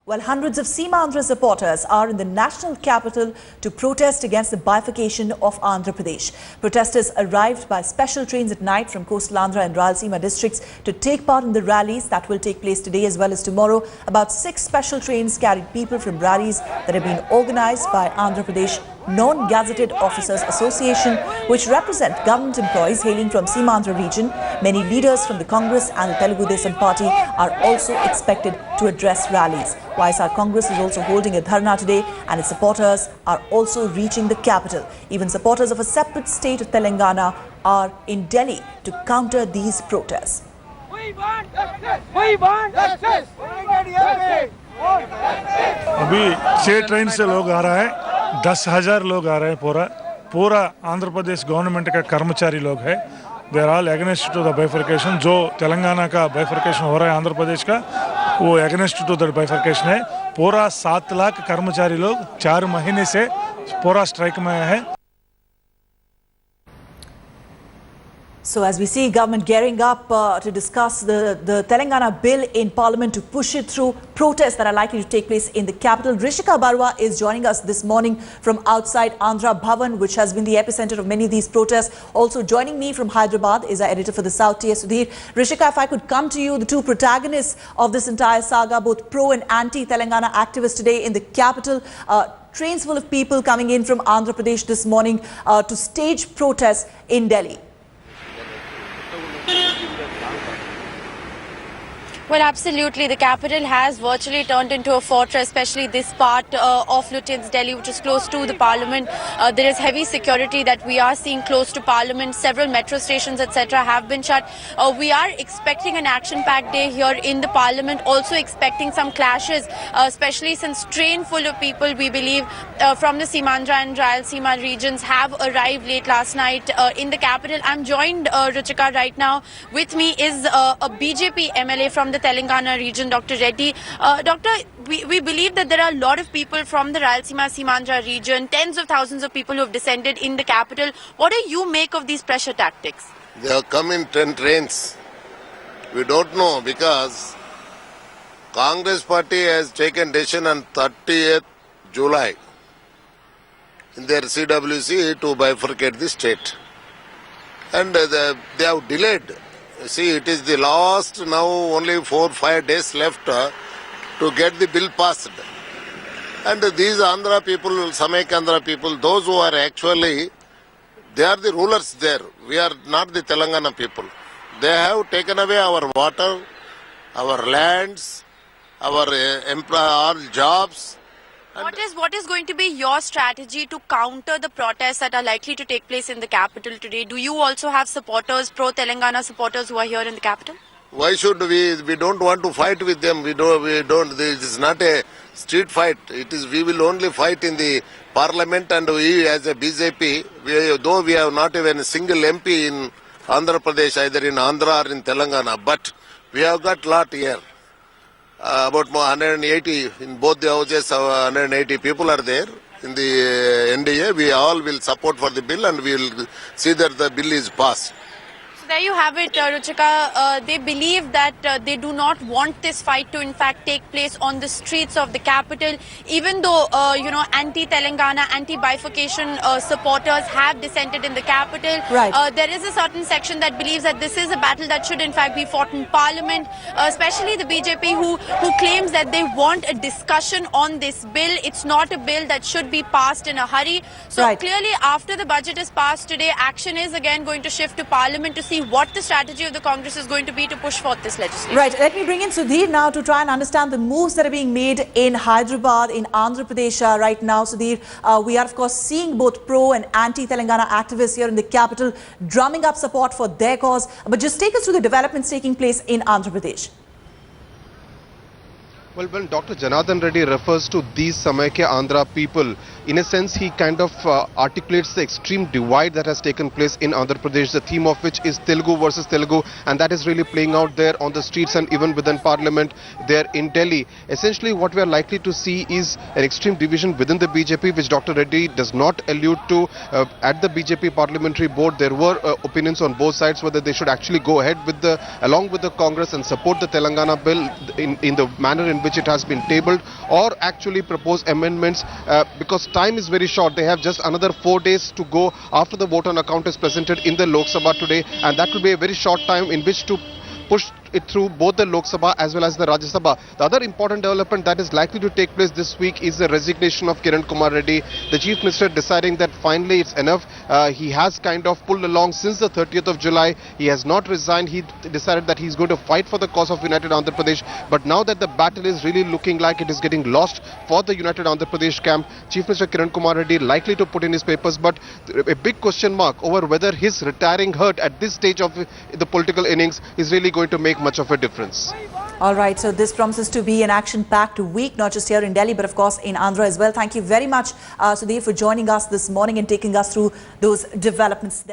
Well, hundreds of Seemandhra supporters are in the national capital to protest against the bifurcation of Andhra Pradesh. Protesters arrived by special trains at night from coastal Andhra and Rayalaseema districts to take part in the rallies that will take place today as well as tomorrow. About 6 special trains carried people from rallies that have been organized by Andhra Pradesh Non-Gazetted Officers Association, which represent government employees hailing from Seemandhra region. Many leaders from the Congress and the Telugu party are also expected to address rallies. YSR Congress is also holding a dharna today and its supporters are also reaching the capital. Even supporters of a separate state of Telangana are in Delhi to counter these protests. We want justice! We want justice! अभी 6 train से लोग आ रहा है, 10,000 लोग आ रहे हैं. पूरा Andhra Pradesh government का कर्मचारी लोग है. They are all against to the bifurcation. जो तेलंगाना का बाइफरकेशन हो रहा है आंध्र प्रदेश का, वो अगेंस्ट टू द बाइफरकेशन है. पूरा 7 लाख कर्मचारी लोग 4 महीने से पूरा स्ट्राइक में है. So as we see government gearing up to discuss the Telangana bill in parliament to push it through, protests that are likely to take place in the capital. Rishika Barua is joining us this morning from outside Andhra Bhavan, which has been the epicenter of many of these protests. Also joining me from Hyderabad is our editor for the South, T.S. Sudhir. Rishika, if I could come to you, the two protagonists of this entire saga, both pro and anti-Telangana activists today in the capital. Trains full of people coming in from Andhra Pradesh this morning to stage protests in Delhi. Well, absolutely. The capital has virtually turned into a fortress, especially this part of Lutyens, Delhi, which is close to the parliament. There is heavy security that we are seeing close to parliament. Several metro stations, etc., have been shut. We are expecting an action-packed day here in the parliament. Also expecting some clashes, especially since train full of people, we believe, from the Seemandhra and Rayalaseema regions have arrived late last night in the capital. I'm joined, Ruchika, right now. With me is a BJP MLA from the Telangana region, Dr. Reddy. Doctor, we believe that there are a lot of people from the Rayalaseema Seemandhra region, tens of thousands of people who have descended in the capital. What do you make of these pressure tactics? They have come in 10 trains. We don't know because Congress party has taken decision on 30th July in their CWC to bifurcate the state. And they have delayed. See, it is the last, now only 4-5 days left to get the bill passed. And these Andhra people, Samayik Andhra people, those who are actually, they are the rulers there. We are not the Telangana people. They have taken away our water, our lands, our our jobs. What is going to be your strategy to counter the protests that are likely to take place in the capital today? Do you also have supporters, pro-Telangana supporters who are here in the capital? Why should we? We don't want to fight with them. We don't. This is not a street fight. It is. We will only fight in the parliament, and we as a BJP, though we have not even a single MP in Andhra Pradesh, either in Andhra or in Telangana, but we have got lot here. About 180 in both the houses, 180 people are there in the NDA. We all will support for the bill and we will see that the bill is passed. So there you have it, Ruchika. They believe that they do not want this fight to in fact take place on the streets of the capital, even though anti-Telangana, anti-bifurcation supporters have dissented in the capital. Right. There is a certain section that believes that this is a battle that should in fact be fought in parliament, especially the BJP who claims that they want a discussion on this bill. It's not a bill that should be passed in a hurry. So right. Clearly after the budget is passed today, action is again going to shift to parliament to see what the strategy of the Congress is going to be to push forth this legislation. Right. Let me bring in Sudhir now to try and understand the moves that are being made in Hyderabad, in Andhra Pradesh right now. Sudhir, we are of course seeing both pro and anti-Telangana activists here in the capital drumming up support for their cause. But just take us through the developments taking place in Andhra Pradesh. Well, when Dr. Janardhan Reddy refers to these Samaikya Andhra people, in a sense he kind of articulates the extreme divide that has taken place in Andhra Pradesh, the theme of which is Telugu versus Telugu, and that is really playing out there on the streets and even within parliament there in Delhi. Essentially what we are likely to see is an extreme division within the BJP, which Dr. Reddy does not allude to. At the BJP parliamentary board there were opinions on both sides whether they should actually go ahead with along with the Congress and support the Telangana bill in the manner in which it has been tabled, or actually propose amendments because time is very short. They have just another 4 days to go after the vote on account is presented in the Lok Sabha today, and that will be a very short time in which to push it through both the Lok Sabha as well as the Rajya Sabha. The other important development that is likely to take place this week is the resignation of Kiran Kumar Reddy, the Chief Minister deciding that finally it's enough. He has kind of pulled along since the 30th of July. He has not resigned. He decided that he's going to fight for the cause of United Andhra Pradesh. But now that the battle is really looking like it is getting lost for the United Andhra Pradesh camp, Chief Minister Kiran Kumar Reddy likely to put in his papers, but a big question mark over whether his retiring hurt at this stage of the political innings is really going to make much of a difference. All right, so this promises to be an action-packed week, not just here in Delhi, but of course in Andhra as well. Thank you very much, Sudhir, for joining us this morning and taking us through those developments there.